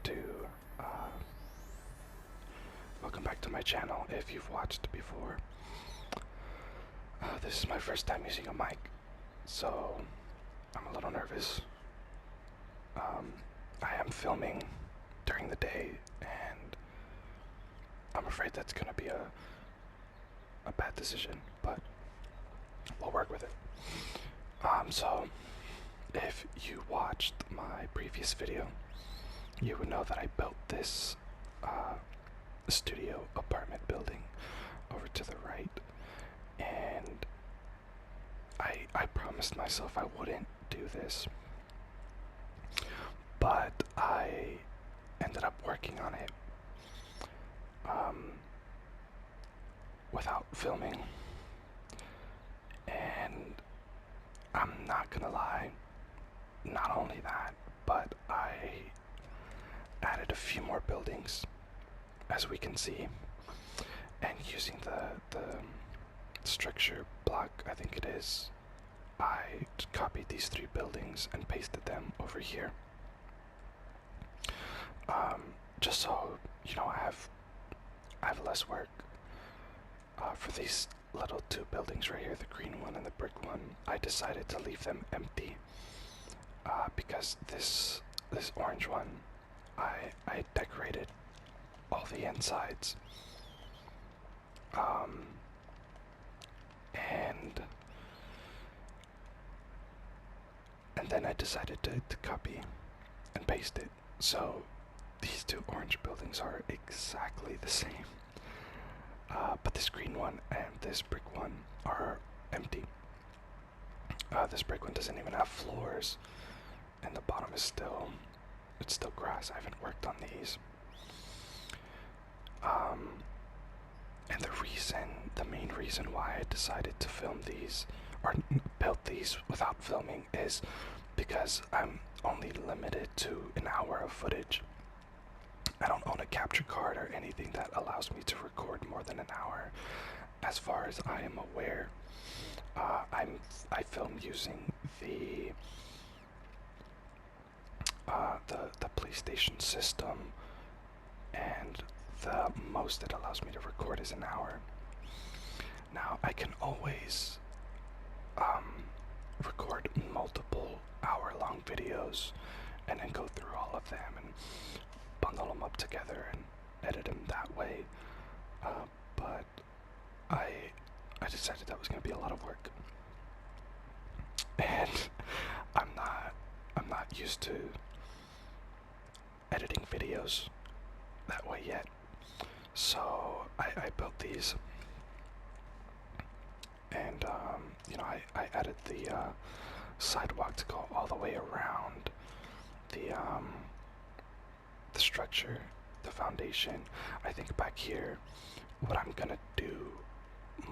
to uh, welcome back to my channel. If you've watched before, this is my first time using a mic, so I'm a little nervous. I am filming during the day, and I'm afraid that's gonna be a bad decision, but we'll work with it. So if you watched my previous video, you would know that I built this studio apartment building over to the right, and I promised myself I wouldn't do this, but I ended up working on it without filming, and I'm not gonna lie, not only that, but I added a few more buildings, as we can see, and using the structure block, I think it is, I copied these 3 buildings and pasted them over here, just so I have less work. For these little 2 buildings right here, the green one and the brick one, I decided to leave them empty because this orange one, I decorated all the insides, and then I decided to copy and paste it. So these 2 orange buildings are exactly the same, but this green one and this brick one are empty. This brick one doesn't even have floors, and the bottom is still grass. I haven't worked on these. And the main reason why I decided to film these, or build these without filming, is because I'm only limited to an hour of footage. I don't own a capture card or anything that allows me to record more than an hour. As far as I am aware, I film using the PlayStation system, and the most it allows me to record is an hour. Now I can always record multiple hour-long videos and then go through all of them and bundle them up together and edit them that way, but I decided that was going to be a lot of work, and I'm not used to editing videos that way yet. So I built these, and I added the sidewalk to go all the way around the structure, the foundation. I think back here, what I'm gonna do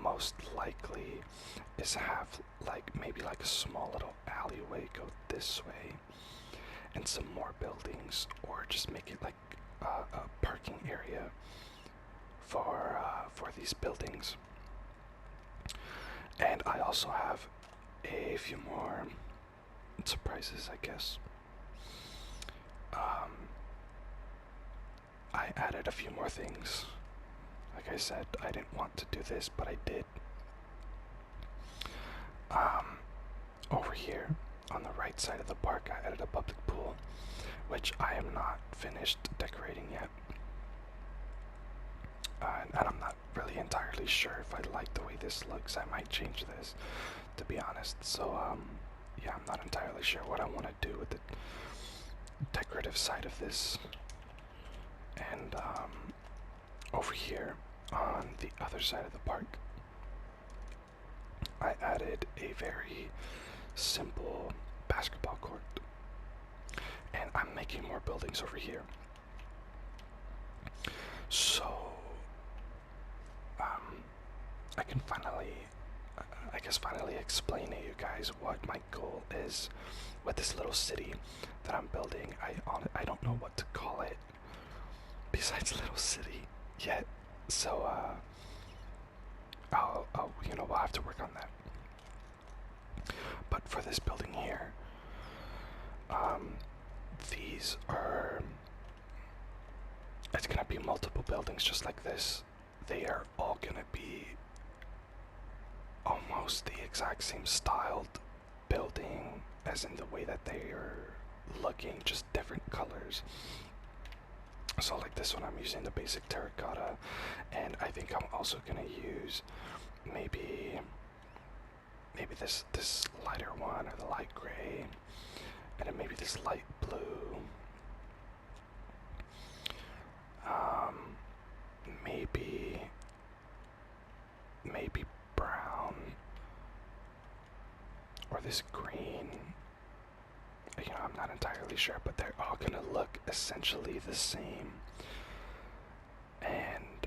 most likely is have maybe a small little alleyway go this way, and some more buildings, or just make it like a parking area for these buildings. And I also have a few more surprises, I guess. I added a few more things. Like I said, I didn't want to do this, but I did. Over here on the right side of the park, I added a public pool, which I am not finished decorating yet. And I'm not really entirely sure if I like the way this looks. I might change this, to be honest. So yeah, I'm not entirely sure what I want to do with the decorative side of this. And over here on the other side of the park, I added a very simple basketball court, and I'm making more buildings over here. So I can finally explain to you guys what my goal is with this little city that I'm building. I don't know what to call it besides little city yet, so we'll have to work on that. But for this building here, these are it's gonna be multiple buildings just like this. They are all gonna be almost the exact same styled building, as in the way that they are looking, just different colors. So like this one, I'm using the basic terracotta, and I think I'm also gonna use maybe this lighter one, or the light gray, and then maybe this light blue. Maybe brown, or this green. You know, I'm not entirely sure, but they're all gonna look essentially the same. And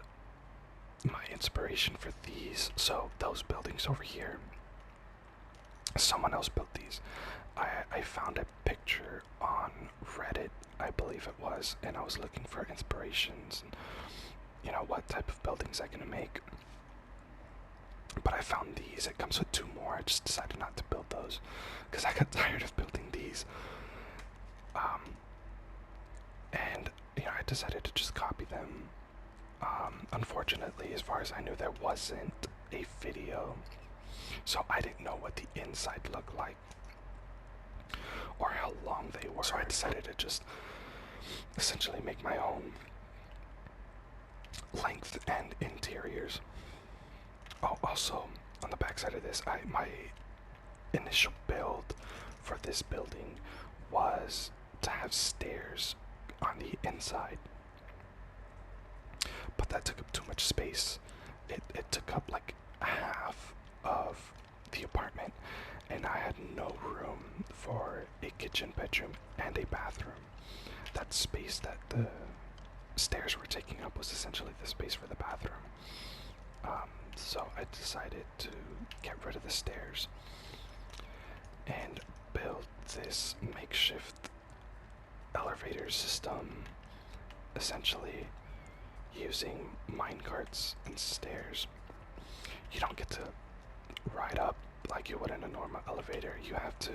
my inspiration for these, so those buildings over here, someone else built these. I found a picture on Reddit, I believe it was, and I was looking for inspirations and, you know, what type of buildings I can make. But I found these. It comes with 2 more. I just decided not to build those because I got tired of building these. And you know, I decided to just copy them. Unfortunately, as far as I knew, there wasn't a video, so I didn't know what the inside looked like or how long they were. So I decided to just essentially make my own length and interiors. Oh, also on the back side of this, my initial build for this building was to have stairs on the inside, but that took up too much space. It took up like half of the apartment, and I had no room for a kitchen, bedroom, and a bathroom. That space that the stairs were taking up was essentially the space for the bathroom. So I decided to get rid of the stairs and build this makeshift elevator system, essentially using minecarts and stairs. You don't get to ride up like you would in a normal elevator. You have to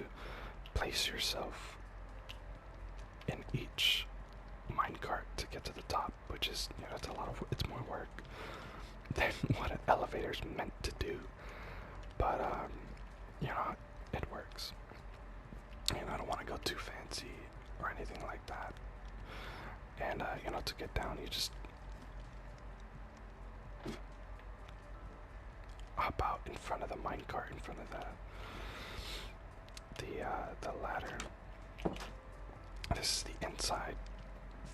place yourself in each minecart to get to the top, which is, you know, it's more work than what an elevator's meant to do. But you know, it works. And I don't want to go too fancy or anything like that. And you know, to get down, you just hop out in front of the minecart, in front of the ladder. This is the inside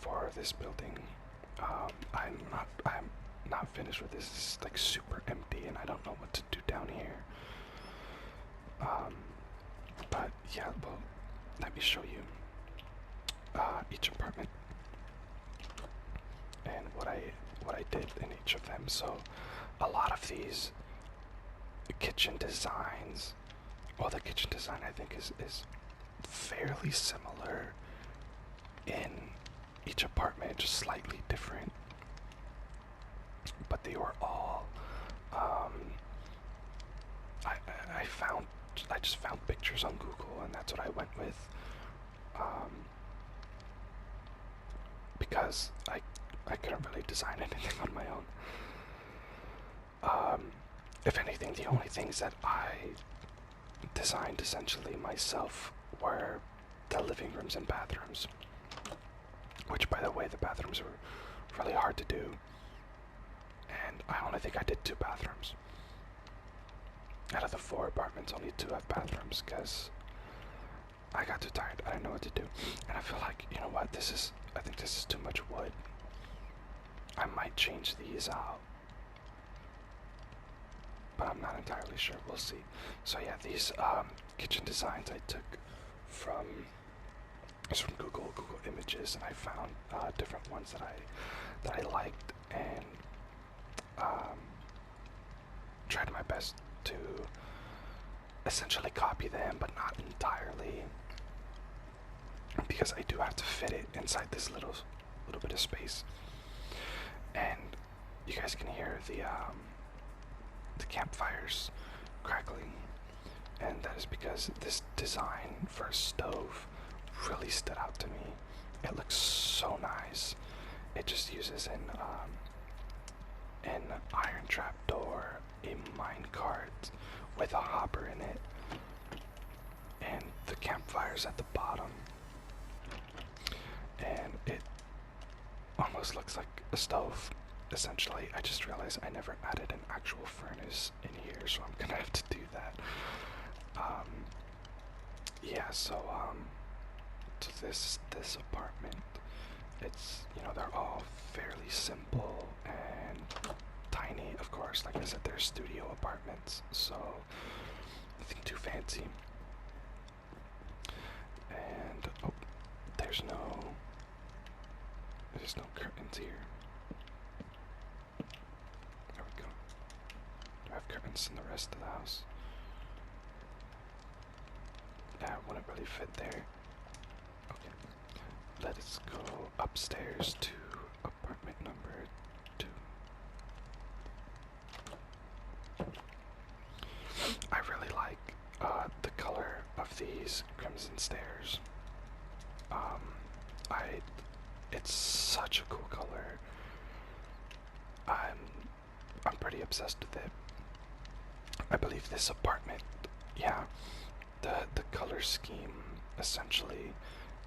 for this building. I'm not finished with this. This is like super empty, and I don't know what to do down here. But yeah, well, let me show you each apartment and what I did in each of them. So a lot of these kitchen designs, well, the kitchen design I think is fairly similar in each apartment, just slightly different. But they were all I just found pictures on Google, and that's what I went with, because I couldn't really design anything on my own. If anything, the only things that I designed essentially myself were the living rooms and bathrooms, which, by the way, the bathrooms were really hard to do, and I only think I did 2 bathrooms. Out of the 4 apartments, only 2 have bathrooms, because I got too tired. I didn't know what to do. And I feel like, you know what, I think this is too much wood. I might change these out, but I'm not entirely sure. We'll see. So yeah, these kitchen designs I took from Google Images, and I found different ones that I liked, and tried my best to essentially copy them, but not entirely, because I do have to fit it inside this little bit of space. And you guys can hear the campfires crackling, and that is because this design for a stove really stood out to me. It looks so nice. it just uses an iron trap door, a mine cart with a hopper in it, and the campfire's at the bottom. And it almost looks like a stove, essentially. I just realized I never added an actual furnace in here, so I'm gonna have to do that. Yeah, so this apartment, it's, you know, they're all fairly simple and tiny, of course. Like I said, they're studio apartments, so nothing too fancy. And oh, there's no curtains here. There we go. Do I have curtains in the rest of the house? Yeah, it wouldn't really fit there. Okay. Let us go upstairs to apartment number 2. I really like the color of these crimson stairs. It's such a cool color. I'm pretty obsessed with it. I believe this apartment, yeah, the color scheme essentially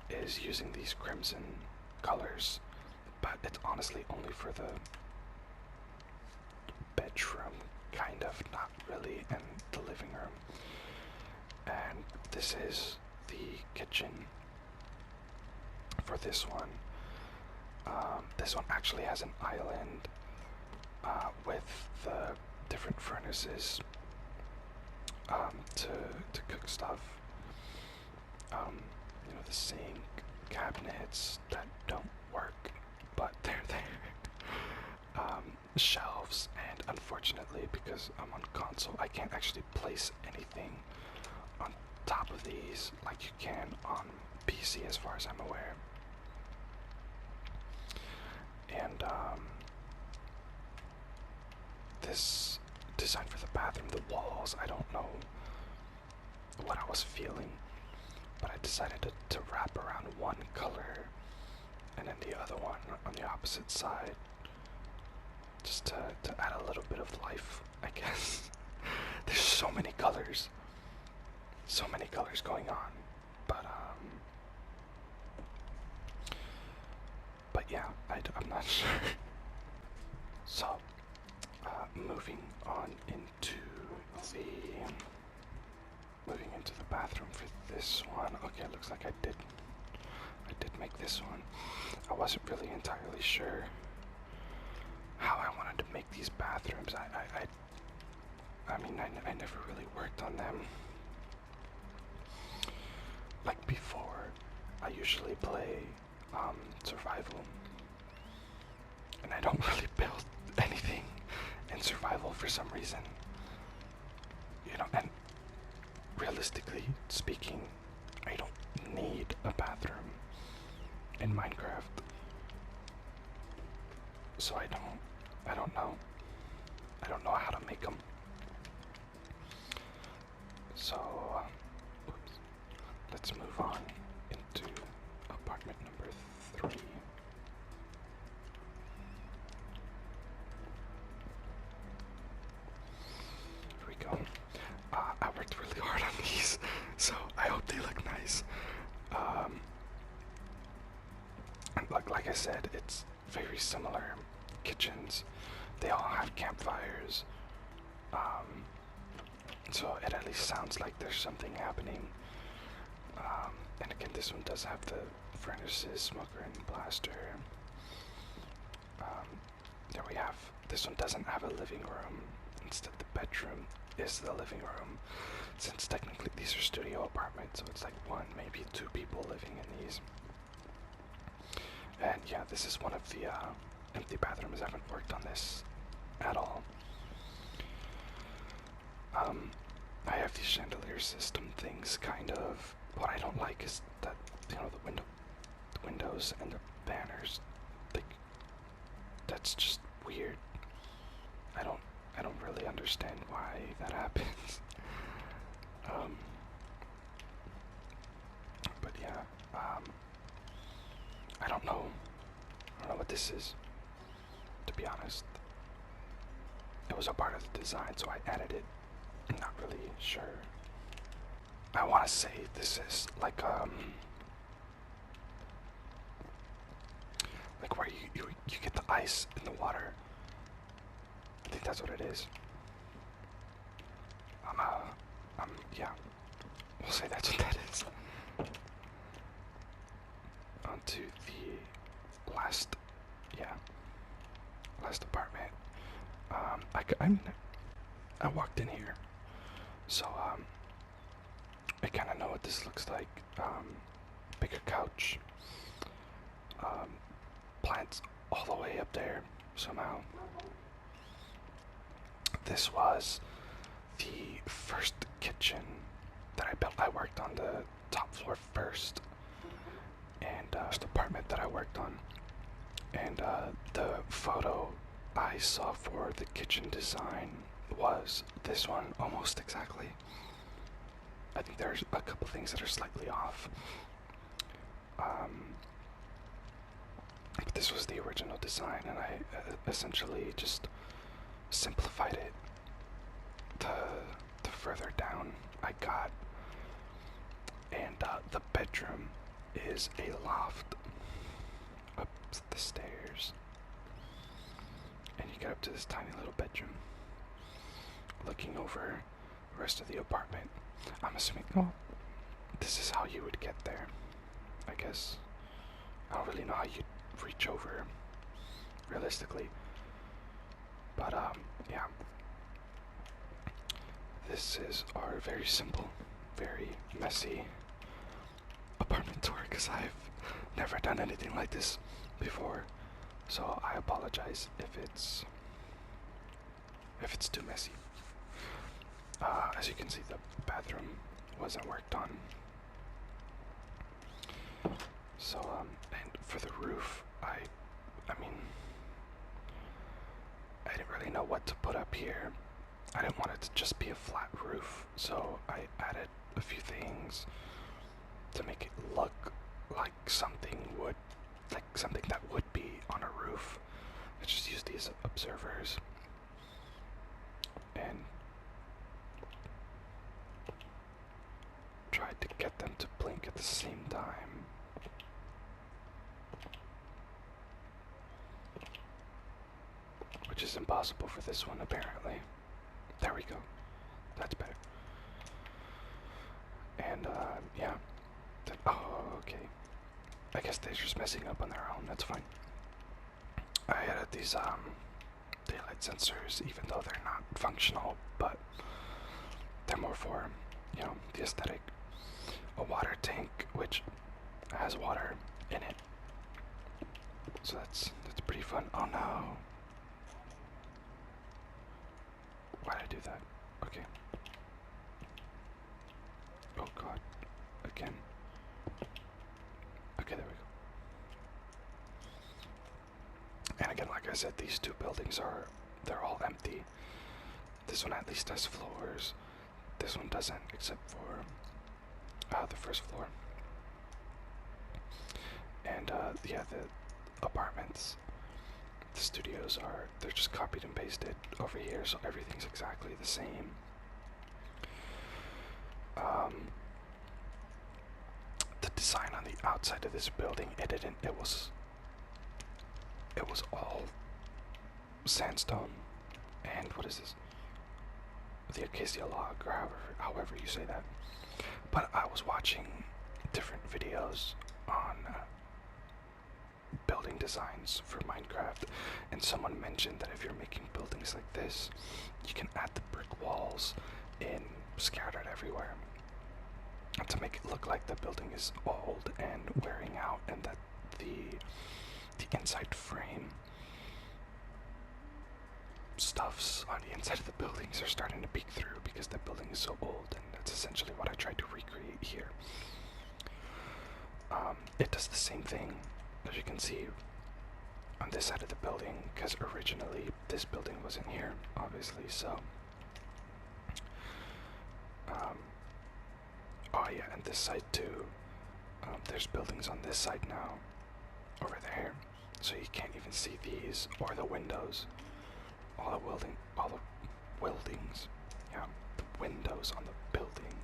is using these crimson colors, but it's honestly only for the bedroom, kind of, not really, and the living room. And this is the kitchen for this one. This one actually has an island with the different furnaces to cook stuff. You know, the sink, cabinets that don't work, but they're there. Shelves, and unfortunately, because I'm on console, I can't actually place anything on top of these like you can on PC, as far as I'm aware. And this design for the bathroom, the walls, I don't know what I was feeling, but I decided to wrap around one color and then the other one on the opposite side, just to add a little bit of life, I guess. There's so many colors going on, but yeah, I'm not sure. So, moving into the bathroom for this one. Okay, it looks like I did make this one. I wasn't really entirely sure how I wanted to make these bathrooms. I mean, I never really worked on them. Like before, I usually play survival, and I don't really build anything in survival for some reason. You know, and realistically speaking, I don't need a bathroom in Minecraft. So I don't know. I don't know how to make them. So, oops. Let's move on into apartment number 3. Here we go. I worked really hard on these, so I hope they look nice. And like I said, it's very similar kitchens. They all have campfires. So it at least sounds like there's something happening. And again, this one does have the furnaces, smoker, and blaster. There we have. This one doesn't have a living room. Instead, the bedroom is the living room. Since technically these are studio apartments, so it's like 1, maybe 2 people living in these. And yeah, this is one of the empty bathrooms. I haven't worked on this at all. I have these chandelier system things, kind of. What I don't like is that, you know, the windows and the banners, like, that's just weird. I don't really understand why that happens. But yeah, I don't know what this this is, to be honest. It was a part of the design, so I added it. I'm not really sure. I want to say this is like where you get the ice in the water. I think that's what it is. Yeah. We'll say that's what that is. On to the last apartment. I walked in here, so I kind of know what this looks like. Bigger couch, plants all the way up there somehow. This was the first kitchen that I built. I worked on the top floor first, and first apartment that I worked on. And the photo I saw for the kitchen design was this one, almost exactly. I think there's a couple things that are slightly off. But this was the original design, and I essentially just simplified it the further down I got. And the bedroom is a loft up the stairs, and you get up to this tiny little bedroom looking over the rest of the apartment. I'm assuming, oh, this is how you would get there, I guess. I don't really know how you'd reach over realistically, but yeah, this is our very simple, very messy apartment tour, because I've never done anything like this before, so I apologize if it's too messy. As you can see, the bathroom wasn't worked on, so and for the roof, I mean, I didn't really know what to put up here. I didn't want it to just be a flat roof, so I added a few things to make it look like something that would be on a roof. I just used these observers and tried to get them to blink at the same time. Which is impossible for this one, apparently. There we go. That's better. And, yeah. Oh, okay. I guess they're just messing up on their own. That's fine. I added these, daylight sensors, even though they're not functional, but they're more for, you know, the aesthetic. A water tank, which has water in it. So that's pretty fun. Oh no. Why'd I do that? Okay. Oh god. Again. Okay, there we go. And again, like I said, these two buildings they're all empty. This one at least has floors. This one doesn't, except for the first floor. And yeah, the apartments, the studios they're just copied and pasted over here, so everything's exactly the same. The design on the outside of this building, it was all sandstone and what is this? The acacia log, or however you say that. But I was watching different videos on building designs for Minecraft, and someone mentioned that if you're making buildings like this, you can add the brick walls in scattered everywhere to make it look like the building is old and wearing out, and that the inside frame stuffs on the inside of the buildings are starting to peek through because the building is so old, and that's essentially what I tried to recreate here. It does the same thing, as you can see, on this side of the building, because originally this building wasn't here, obviously, so oh yeah, and this side too. There's buildings on this side now, over there, so you can't even see these or the windows. All the weldings, yeah, the windows on the building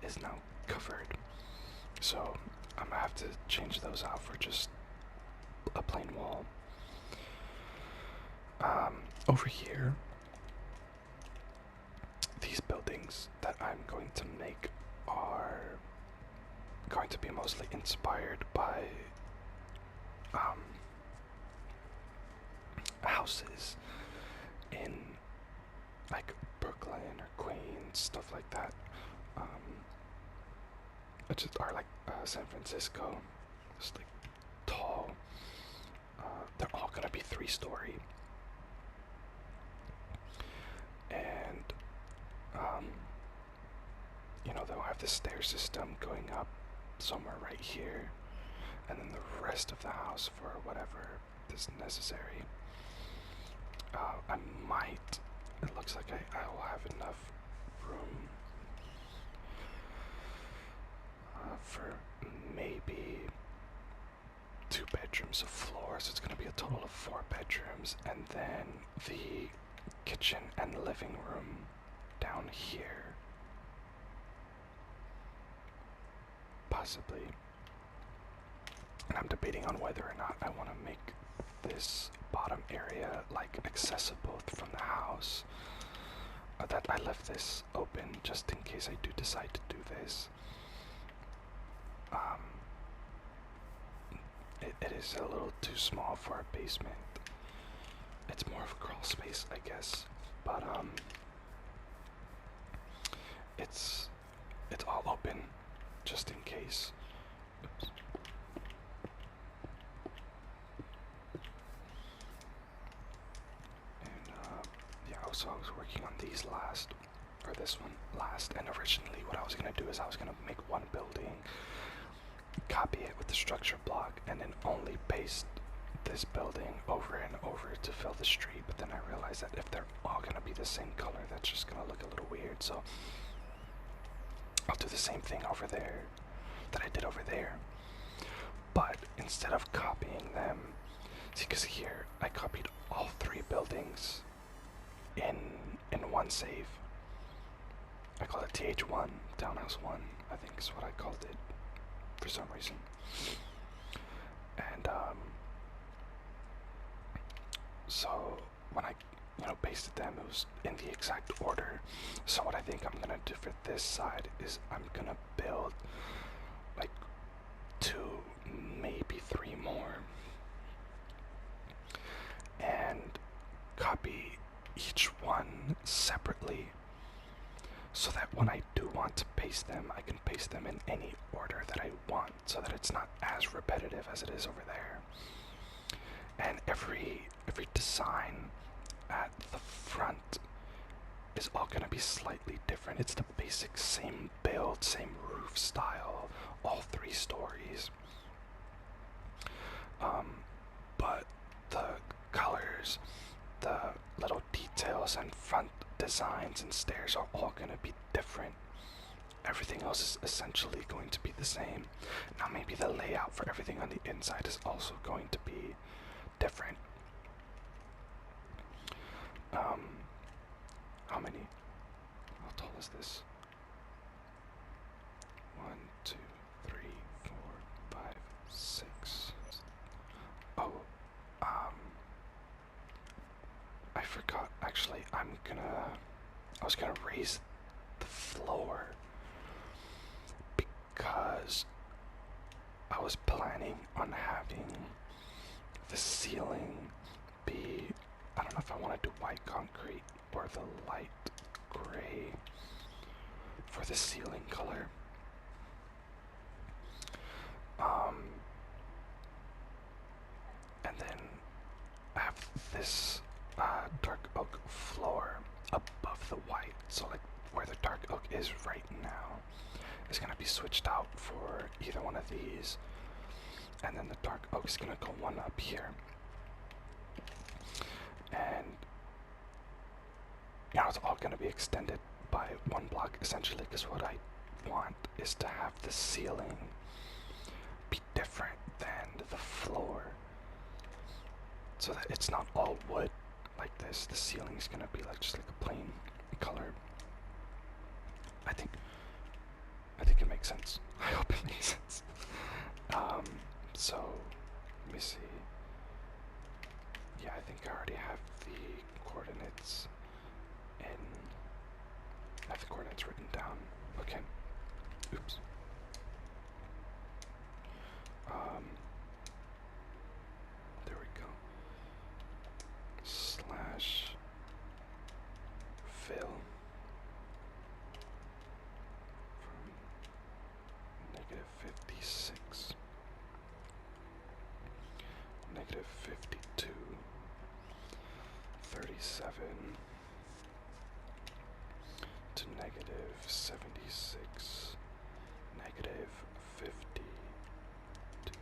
is now covered. So I'm gonna have to change those out for just a plain wall. Over here, these buildings that I'm going to make are going to be mostly inspired by houses in like Brooklyn or Queens, stuff like that. Which are like San Francisco, just like tall. They're all gonna be 3-story, and you know, they'll have the stair system going up somewhere right here, and then the rest of the house for whatever is necessary. I might. It looks like I will have enough room for maybe 2 bedrooms of floor, so it's going to be a total of 4 bedrooms, and then the kitchen and living room down here. Possibly. And I'm debating on whether or not I want to make this bottom area like accessible from the house. That I left this open just in case I do decide to do this. It is a little too small for a basement. It's more of a crawl space, I guess. But it's all open just in case. Oops. And yeah, so I was working on these last, or this one last, and originally what I was gonna do is I was gonna make one building, copy it with the structure block, and then only paste this building over and over to fill the street. But then I realized that if they're all gonna be the same color, that's just gonna look a little weird. So I'll do the same thing over there that I did over there, but instead of copying them, see, because here I copied all 3 buildings in one save. I call it TH1, Townhouse 1, I think is what I called it for some reason. And so when I pasted them, it was in the exact order. So what I think I'm gonna do for this side is I'm gonna build like 2, maybe 3 more, and copy each one separately, so that when I do want to paste them, I can paste them in any order that I want, so that it's not as repetitive as it is over there. And every design at the front is all gonna be slightly different. It's the basic same build, same roof style, all 3 stories. But the colors, the little details and front designs and stairs are all gonna be different. Everything else is essentially going to be the same. Now maybe the layout for everything on the inside is also going to be different. How many? How tall is this? 1, 2, 3, 4, 5, 6. Oh, I forgot. Actually, I was gonna raise the floor because I was planning on having the ceiling be, I don't know if I want to do white concrete or the light gray for the ceiling color. And then I have this dark oak floor above the white, so like where the dark oak is right now is gonna be switched out for either one of these, and then the dark oak is gonna go one up here. And it's all gonna be extended by 1 block essentially, because what I want is to have the ceiling be different than the floor. so that it's not all wood like this. The ceiling's gonna be like just like a plain color. I think it makes sense. I hope it makes sense. So let me see. Yeah, I think I already have the coordinates in. I have the coordinates written down. Okay. Oops. There we go. Slash fill from -56, -52, 37 to -76, -50 to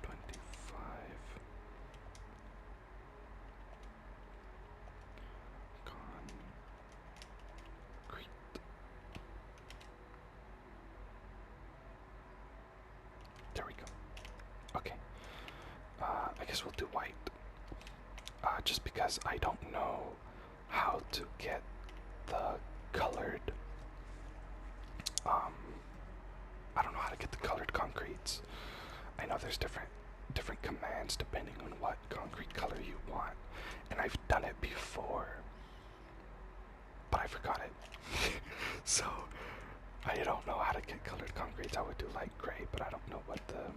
25. Concrete. There we go. Okay. I guess we'll do white. Just because I don't know how to get the colored. I don't know how to get the colored concretes. I know there's different commands depending on what concrete color you want, and I've done it before, but I forgot it. So I don't know how to get colored concretes. I would do light gray, but I don't know what the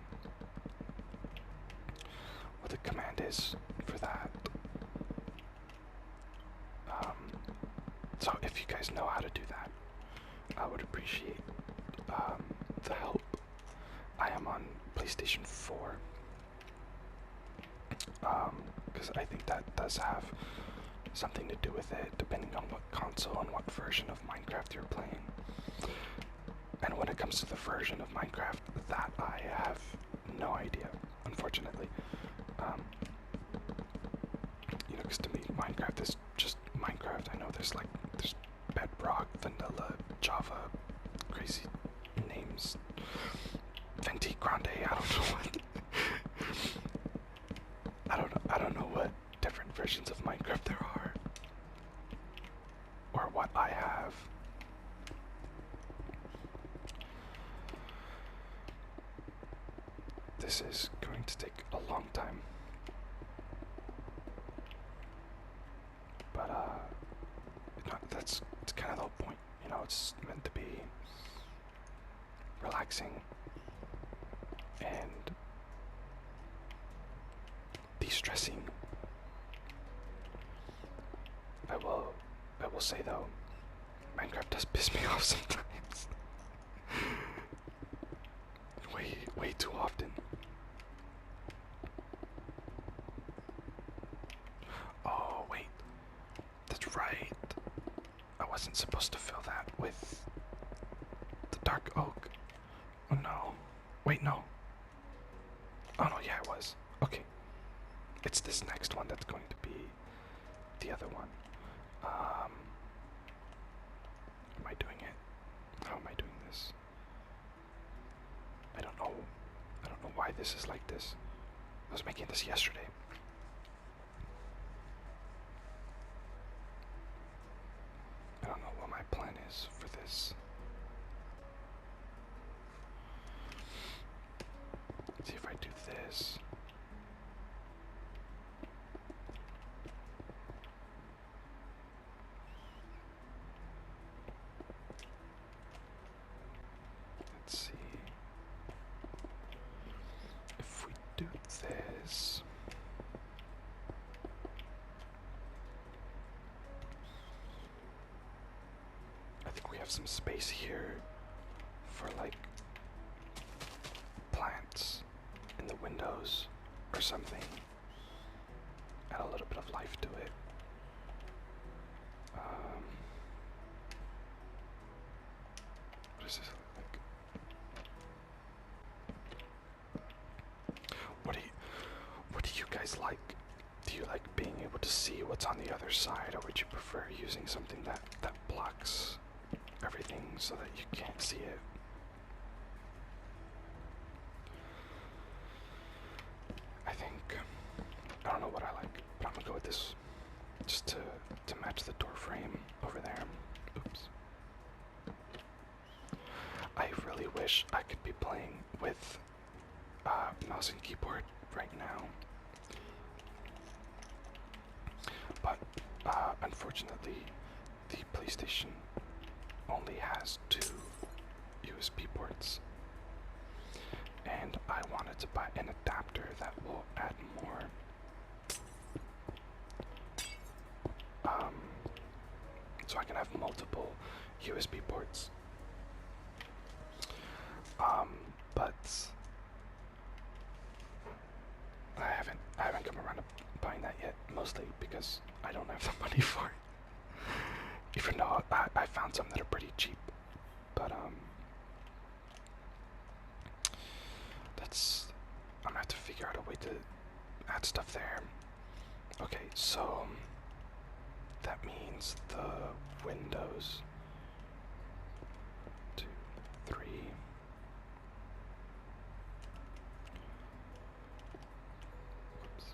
command is for that. So if you guys know how to do that, I would appreciate the help. I am on PlayStation 4, because I think that does have something to do with it, depending on what console and what version of Minecraft you're playing. And when it comes to the version of Minecraft that I have no idea, unfortunately. You know, because to me, Minecraft is just Minecraft. I know there's Bedrock, Vanilla, Java, crazy names, Venti Grande. I don't know what. I don't know what different versions of Minecraft there are, or what I have. This is going to take a long time. But it's kind of the whole point, you know. It's meant to be relaxing and de-stressing. I will say though, Minecraft does piss me off sometimes. way too often. Oh wait, that's right. I wasn't supposed to fill that with the dark oak. Oh no. Wait, no. Oh no, yeah, it was. Okay. It's this next one that's going to be the other one. Am I doing it? How am I doing this? I don't know. I don't know why this is like this. I was making this yesterday. I don't know what my plan is for this. Let's see if I do this. Let's see. If we do this. I think we have some space here for like plants in the windows or something. Add a little bit of life to it. What does this look like? What do you guys like? Do you like being able to see what's on the other side, or would you prefer using something that blocks everything so that you can't see it? I think wish I could be playing with mouse and keyboard right now, but unfortunately the PlayStation only has 2 USB ports, and I wanted to buy an adapter that will add more so I can have multiple USB ports. But I haven't come around to buying that yet, mostly because I don't have the money for it. Even though I found some that are pretty cheap. But I'm gonna have to figure out a way to add stuff there. Okay, so that means the Windows 2, 3. Whoops.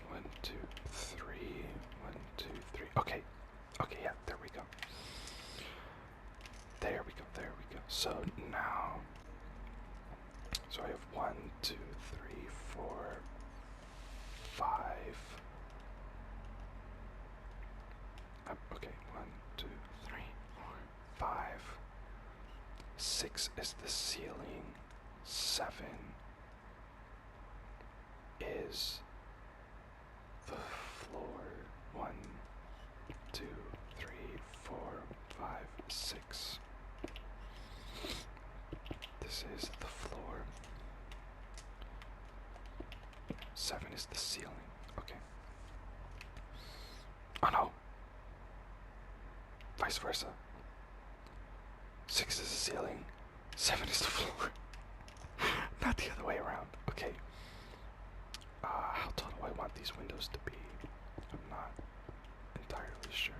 1, 2, 3. 1, 2, 3. Okay. Okay, yeah, there we go. There we go, there we go. So now, so I have 1, 2, 3, 4, 5. Okay, 1, 2, 3, 4, 5. 6 is the ceiling. 7 is the floor. 1, 2, 3, 4, 5, 6. This is the floor. 7 is the ceiling. Okay. Oh no. Vice versa. 6 is the ceiling. 7 is the floor. Not the other way around. Okay. How tall do I want these windows to be? I'm not entirely sure.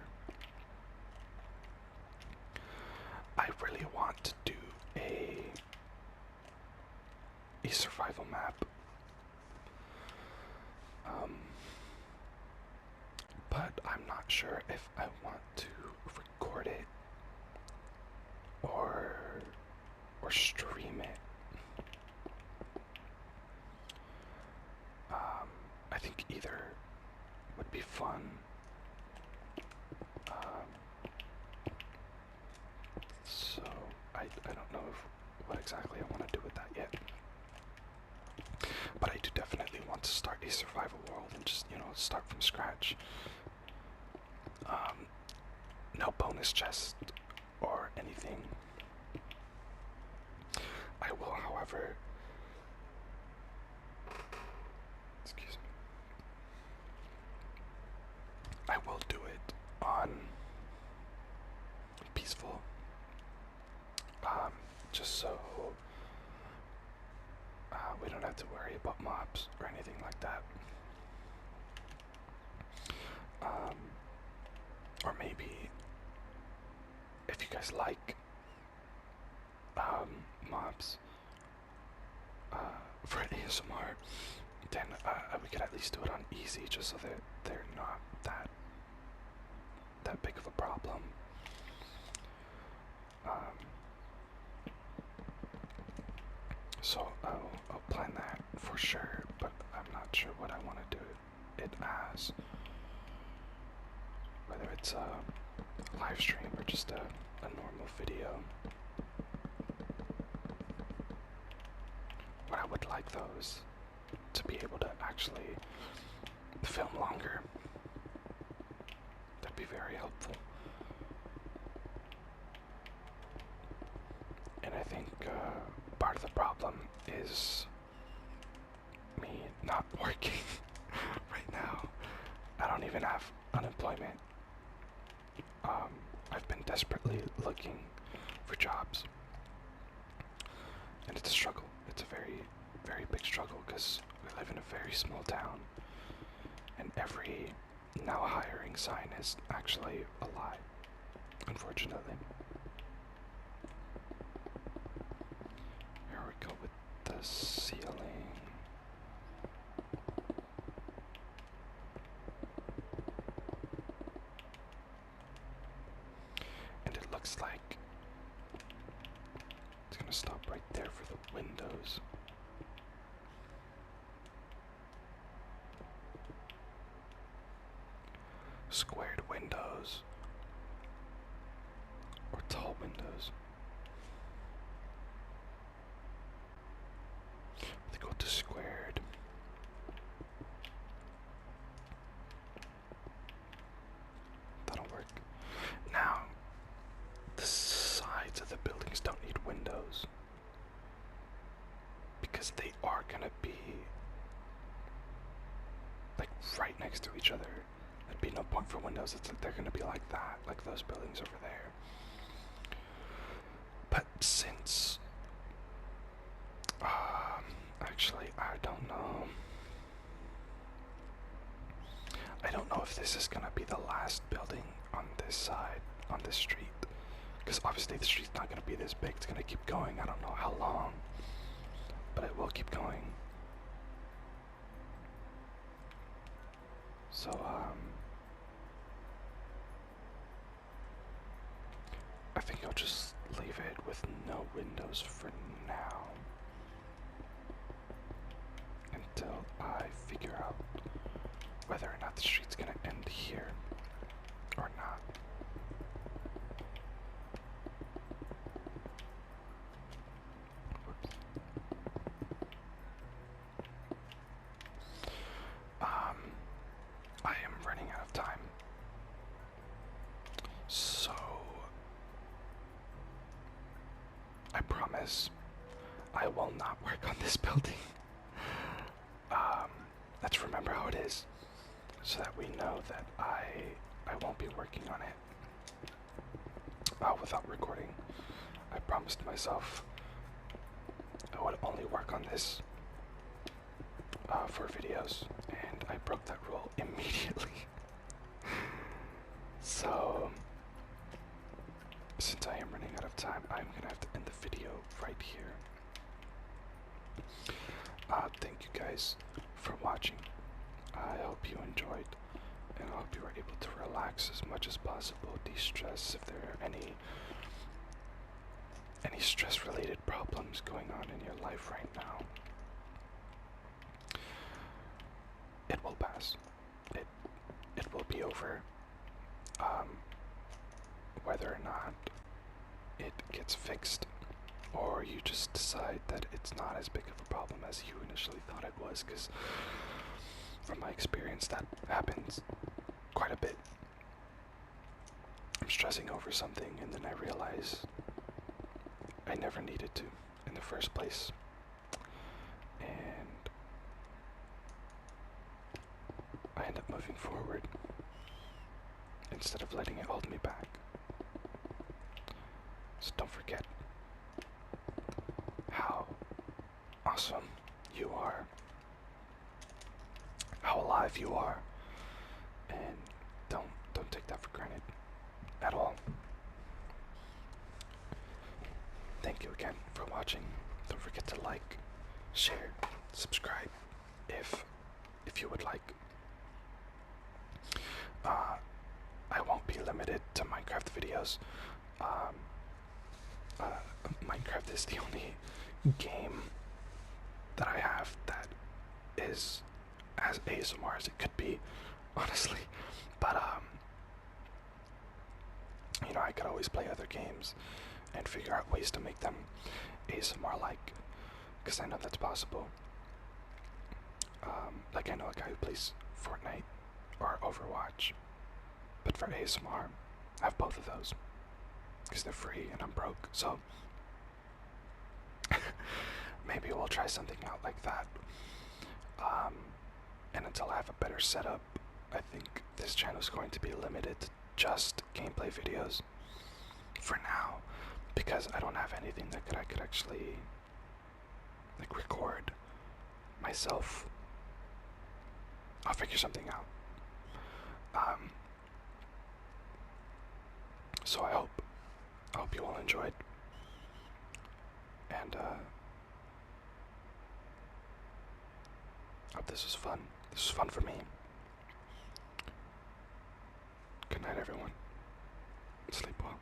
I really want to do a survival map. But I'm not sure if I want to record it or stream it. I think either would be fun. So I don't know what exactly I want to do with that yet. But I do definitely want to start a survival world and just, start from scratch. No bonus chest or anything. I will, however, excuse me, I will do it on peaceful, just so we don't have to worry about mobs or anything like that. Or maybe if you guys like mobs for ASMR, then we could at least do it on easy, just so that they're not that big of a problem. So I'll plan that for sure, but I'm not sure what I want to do it as. Whether it's a live stream or just a normal video. But I would like those to be able to actually film longer. That'd be very helpful. And I think part of the problem is me not working right now. I don't even have unemployment. I've been desperately looking for jobs, and it's a struggle. It's a very, very big struggle because we live in a very small town, and every now hiring sign is actually a lie, unfortunately. Here we go with the ceiling. And it looks like gonna stop right there for the windows. Squared windows. Or tall windows. They go to squared. That'll work. Now, the sides of the buildings don't need windows. Because they are gonna be like right next to each other. There'd be no point for windows. It's like they're gonna be like that, like those buildings over there. But since actually I don't know. I don't know if this is gonna be the last building on this side, on this street. Because obviously the street's not gonna be this big, it's gonna keep going. I don't know how long, but it will keep going. So, I think I'll just leave it with no windows for now. Until I figure out whether or not the street's gonna end here or not. Whoops. I am running out of time. So I promise I will not work on this building. Let's remember how it is, so that we know that I won't be working on it without recording. I promised myself I would only work on this for videos, and I broke that rule immediately. So, since I am running out of time, I'm gonna have to end the video right here. Thank you guys for watching. I hope you enjoyed, and I hope you were able to relax as much as possible, de-stress if there are any stress-related problems going on in your life right now. It will pass. It will be over. Whether or not it gets fixed, or you just decide that it's not as big of a problem as you initially thought it was, because from my experience that happens quite a bit. I'm stressing over something and then I realize I never needed to in the first place, and I end up moving forward instead of letting it hold me back. So don't forget how awesome you are, how alive you are, and don't take that for granted at all. Thank you again for watching. Don't forget to like, share, subscribe if you would like. I won't be limited to Minecraft videos. Minecraft is the only game that I have that is as ASMR as it could be, honestly. But you know, I could always play other games and figure out ways to make them ASMR-like, because I know that's possible. Like, I know a guy who plays Fortnite or Overwatch, but for ASMR, I have both of those, because they're free and I'm broke, so maybe we'll try something out like that. And until I have a better setup, I think this channel is going to be limited to just gameplay videos for now, because I don't have anything that I could actually like record myself. I'll figure something out. So I hope you all enjoyed, and hope this was fun. This was fun for me. Good night, everyone. Sleep well.